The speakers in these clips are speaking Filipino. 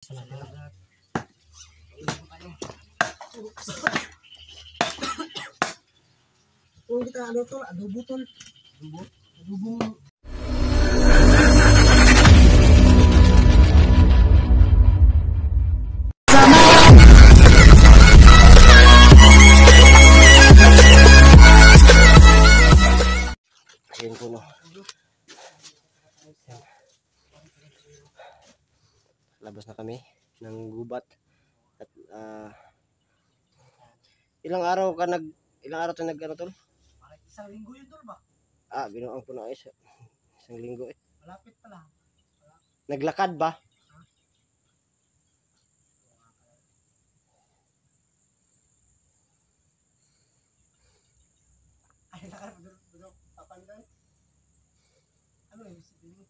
Salamat. Kung kita ano tol, adobo tol. Adobo. Ayun po no. Labas na kami ng gubat at ilang araw tayo nag ano tol? Isang linggo yun tol ba? Binuang po na isang linggo eh. Malapit pa lang. Naglakad ba? Ay, lakad budok papandan. Ano yung sabihin?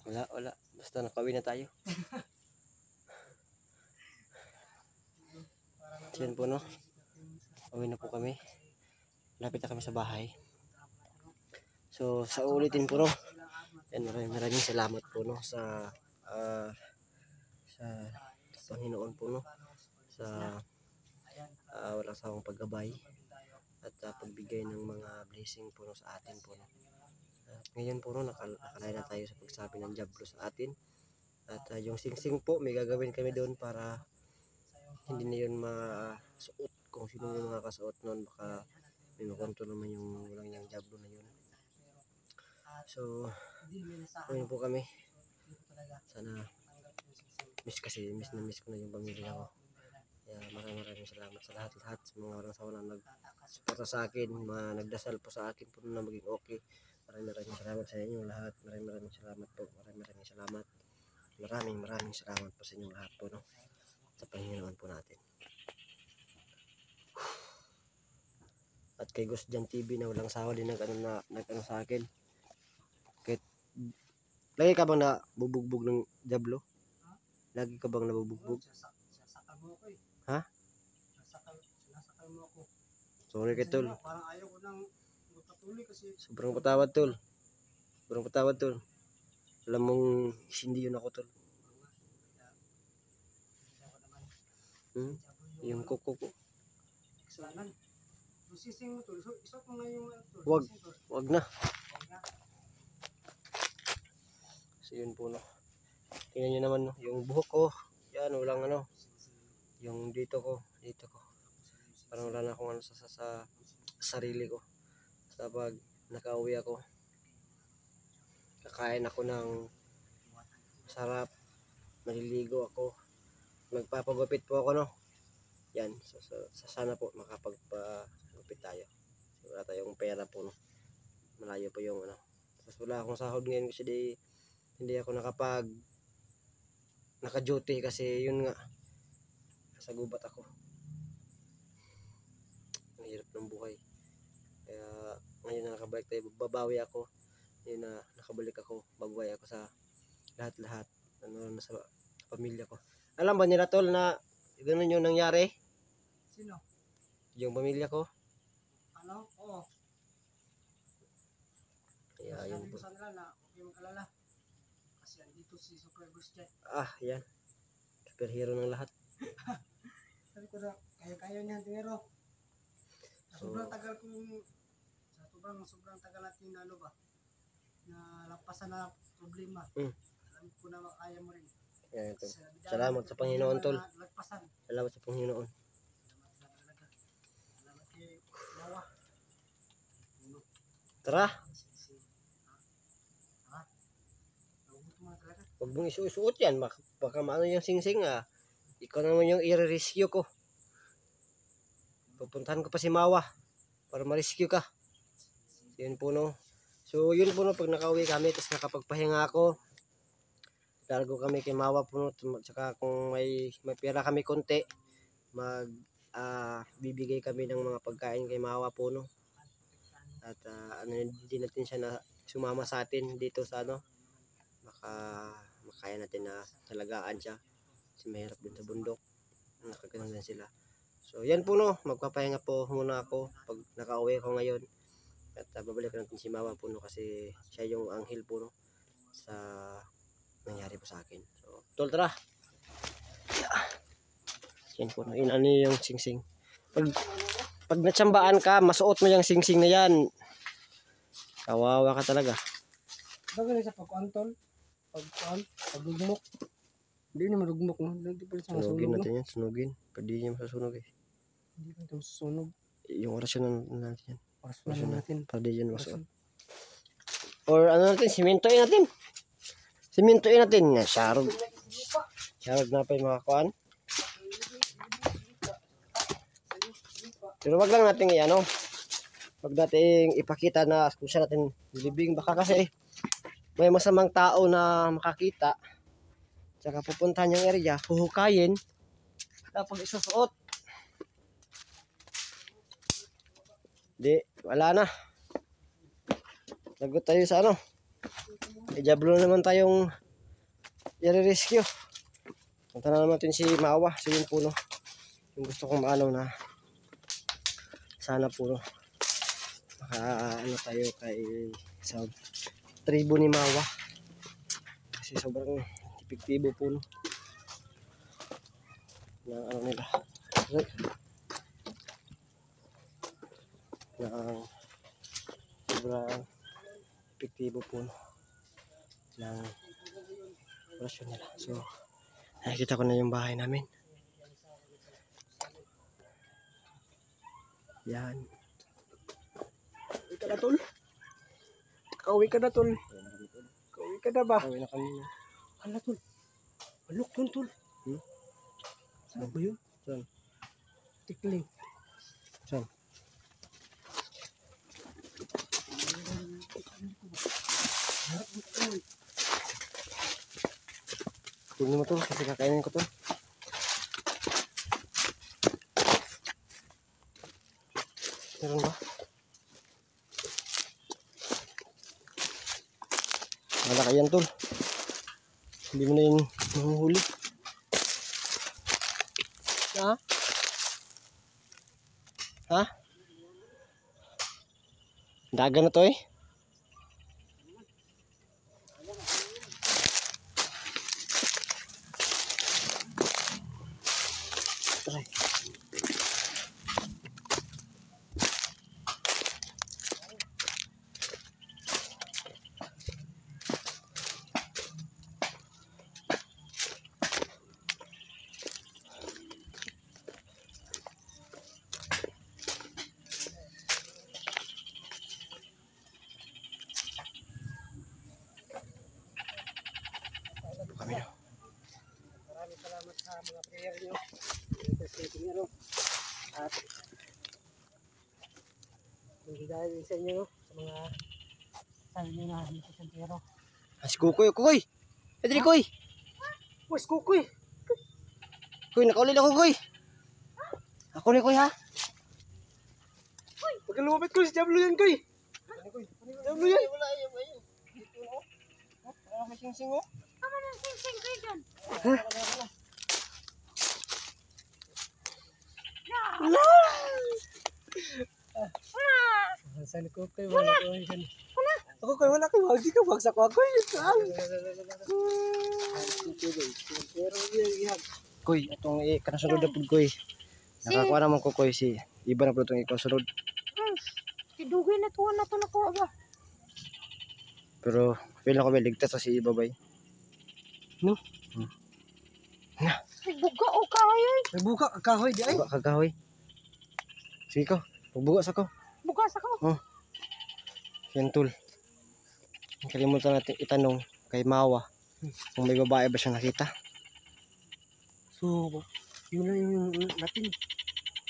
Wala. Basta nakauwi na tayo. Yan po no. Uwi na po kami. Lapit na kami sa bahay. So sa ulitin po no. Yan, maraming salamat po no sa Panginoon po no. Sa walang sawang paggabay at pagbigay ng mga blessing po no sa atin po no. Ngayon po no nakalaya na tayo sa pagsabi ng Diablo sa atin. At yung singsing po may gagawin kami doon para hindi na yun masuot. Kung sino yung mga kasuot nun baka may makontrol naman yung walang yung Diablo na yun. So ayun po kami. Sana miss ko na yung pamilya ko. Kaya maraming salamat sa lahat sa mga walang sawa na nagsuporta sa akin, mga nagdasal po sa akin po na maging okay. Maraming salamat sa inyo lahat. Maraming salamat po. Maraming salamat. Maraming salamat po sa inyo lahat po no. Sa Panginoon po natin. At kay Ghost Jan TV na walang sawa din nag-ano sa akin. Lagi ka bang nabubugbog ng Diablo? Lagi ka bang nabubugbog? Sasakal mo ako eh. Ha? Sasakal mo ako. Sorry kay tol. Parang ayaw ko nang magpatuloy kasi Sobrang patawad tol. Alam mong hindi yun ako tol. Yung kuko ko. kasalanan. Sising mo tol. Isot mo nga yung tol. Wag na. So yun po no. Tingnan nyo naman no. Yung buhok ko. Yan walang ano. Yung dito ko. Parang wala na akong ano sa sarili ko. Basta pag nakauwi ako. Kakain ako ng sarap. Maliligo ako. Magpapagupit po ako no. Yan. So sana po makapagpagupit tayo. So, wala tayong pera po no. Malayo po yung ano. Tapos wala akong sahod ngayon kasi hindi ako naka-duty kasi yun nga. Sa gubat ako. Ang hirap ng buhay. Kaya ngayon na nakabalik tayo. Babawi ako. Ngayon na nakabalik ako. Babawi ako sa lahat. Ano na sa pamilya ko. Alam ba nila tol na gano'n yung nangyari? Sino? Yung pamilya ko. Ano? Oo. Kaya yun po. Sabi ko sa nila na huwag yung mag-alala. Kasi andito si Super Ghost Jet. Yan. Superhero ng lahat. Sabi ko na kaya niya dinero. Sobrang tagal natin na ano ba? Na lampasan na problema. Alam ko na kaya mo rin. Yan, tol. Salamat sa Panginoon tol. Salamat sa Panginoon. Salamat kay Bawa. Tara. Huwag mong isuot yan. Baka maano yung singsing Ikaw naman yung i-rescue ko. Pupuntahan ko pa si Mawa para ma-rescue ka. Yun po no. So yun po no, pag nakauwi kami tapos nakapagpahinga ako, largo kami kay Mawa po no. Tsaka kung may pera kami konti, bibigay kami ng mga pagkain kay Mawa po no. At hindi natin siya na sumama sa atin dito sa ano. Makaya natin na talagaan siya. Kasi mahirap din sa bundok. Nakagano'n din sila. So yan po no, magpapahinga po muna ako pag nakauwi ako ngayon. At babalik natin si Mawa po no, kasi siya yung anghel po no sa nangyari po sa akin. So tol, tara. Yan po. Ano yung singsing. Pag natsambaan ka, masuot mo yung singsing na yan. Kawawa ka talaga. Bagay sa pagkuantol. Paglugmok. Hindi naman lugmok no. Hindi pa sa Sunugin masunog. natin yan. Sunugin. Pwede niya masusunog eh. Hindi pa ito masusunog. Yung orasyon natin yan. Orasyon natin. Pwede yan masuot. Or ano natin, simentoin natin. Simentoin natin. Sharog. Sharog na pa yung mga kuan. Pero wag lang natin ano. Wag nating ipakita na kung saan natin libing. Baka kasi may masamang tao na makakita. Tsaka pupuntahan yung area. Huhukayin. Tapos isusuot. Di, wala na. Lagot tayo sa ano. Diablo naman tayong i-rescue. Punta na naman natin si Mawa. So yun po no. Yung gusto kong maano na sana po no. Ano tayo kay sa tribo ni Mawa. Kasi sobrang epektibo po no. Na ano nila. Na sobrang epektibo po no. Ng operasyon nila. So, nakikita ko na yung bahay namin. Yan. Uwi ka na tol. Kauwi ka na tol. Kauwi ka na ba? Kauwi na kami. Hala tol. Alok yun tol. Saan ba yun? Saan? Tikling. Saan? Tingnan mo to kasi kakainin ko to. Meron ba? Wala kayan tol. Hindi mo na yun mahuhuli. Ha? Ha? Daga na to eh. Aray. Kami na. Maraming salamat sa mga prayer nyo. Appreciating nyo. At hindi dahil din sa inyo sa mga sabi nyo na hindi sa sentero. Si Kukoy, Kukoy! Pedri, Kukoy! Wes kukoy! Kukoy, nakaulil ako, Kukoy! Ako ni Kukoy, ha? Pagkalumapit ko si Diablo yan koy! Diablo yan! Wala may sing-sing, oh. Kamu nang sing-sing kayo dyan. Saan ko kayo? Wala ko yan. Ako kayo wala kayo. Hindi ka bagsak ako. Pero yan. Kuy, itong kanasunod na po, Kuy. Nakakuha naman ko, Kuy, si iba na po itong ikasunod. Tidugay na tuwa na to nakuha ba? Pero, feel ako may ligtas sa si iba, bay. No? Nagbuga o kayo. May buka kahoy di ay. Buka kagahoy. Sige ko, magbukas ako. Bugas ako. Yan, tol. Kalimutan natin itanong kay Mawa kung may babae ba siya nakita. So, yun lang yung natin.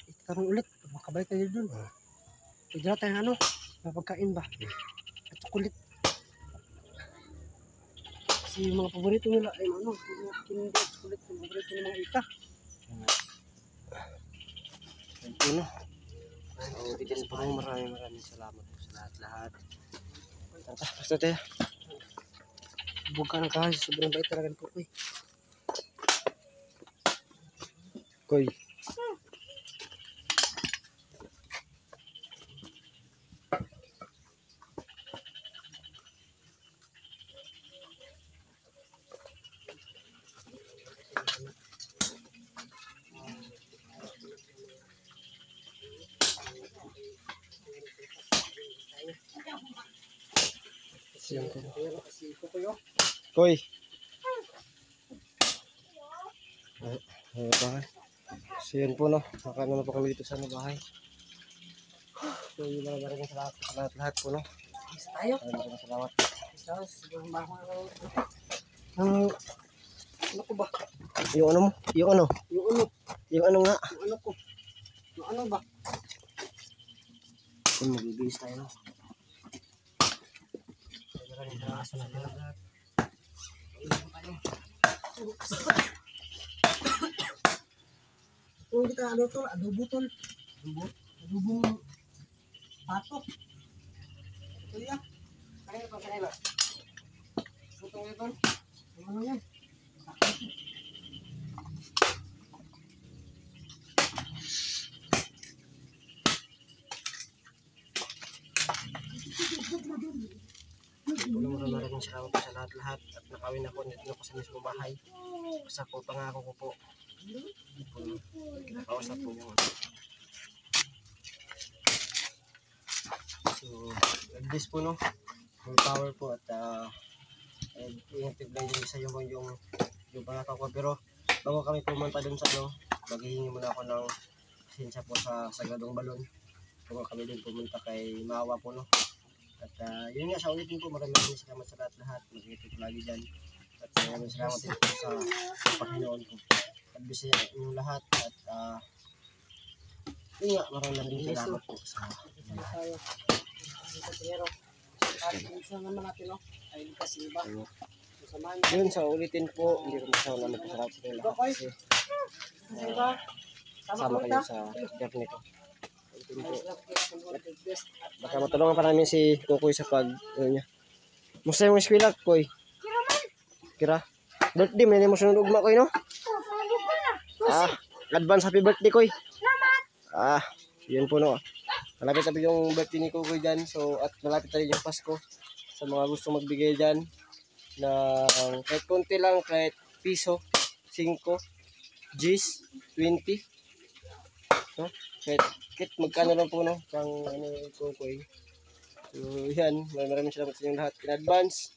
Itanong ulit. Makabalik tayo dun. Pwede na tayo ano. Mapagkain ba? At chocolate. Kasi yung mga paborito nila ay ano. Yung mga kinder, chocolate. Yung paborito ng mga ika. Ano? So, tigas po maraming salamat po sa lahat. Basta tayo. Buka ng kahoy. Sobrang bait talaga ng kukoy. Kuy. Yan po. Ayan, si Kukuyo. Koy. Bahay. So yan po no. Nakano na po kami dito sa bahay. So yun lang maraming salamat sa lahat po no. Isa tayo. Maraming salamat. Isa tayo. Siguro mahal ang ano ko ba? Yung ano mo? Yung ano? Yung ano? Yung ano nga? Yung ano ko? Yung ano ba? Kung magbibilis tayo no. Maraming salamat sa lahat. Kung kita ano to, adobo tol. Adobong pato. Ito yan. Kanina. Ito yan tol. Ano yan? Maraming salamat po sa lahat at nakawin ako dito ko sa mismo bahay. Basta po pangako ko po. Nakausap po yung so, this po no. Full power po at i-active lang din sa yung pangako ko. Pero bago kami pumunta dun sa maghihingi muna ako ng pasensya po sa Sagradong Balon. Bago kami din pumunta kay Mawa po no. At yun nga, sa ulitin po, maraming salamat sa lahat. Mag-iipit lagi dyan. At maraming salamat din po sa Panginoon ko. At bisa yung lahat. At yun nga, maraming salamat po sa Tayo. Pero at isa naman natin no. Ay kasi iba. Samahan niyo. yun, sa ulitin po, hindi ko masawa na magpasalamat sa inyo lahat. Kasi Kasi iba. sama ko kayo kita. sa journey ko. Ulitin po. Best. Baka matulungan pa namin si Kukoy sa ano niya. Musta yung eskwela, Koy? Kira man. Kira? Birthday, may mo sunod ugma, Koy, no? Oh, sunod ka na. Advance happy birthday, Koy. Salamat. Yun po, no. Malapit na yung birthday ni Kukoy dyan. So, at malapit na rin yung Pasko. Sa mga gusto magbigay dyan. Na kahit konti lang, kahit piso, 5, G's, 20. No? Kahit magkano lang po, no? Pang ano, Kukoy. So, yan. Maraming salamat sa inyong lahat in advance.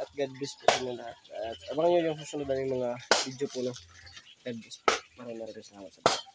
At God bless po sa inyong lahat. At abangan nyo yung susunod na yung mga video po, no? God bless po. Maraming salamat sa lahat.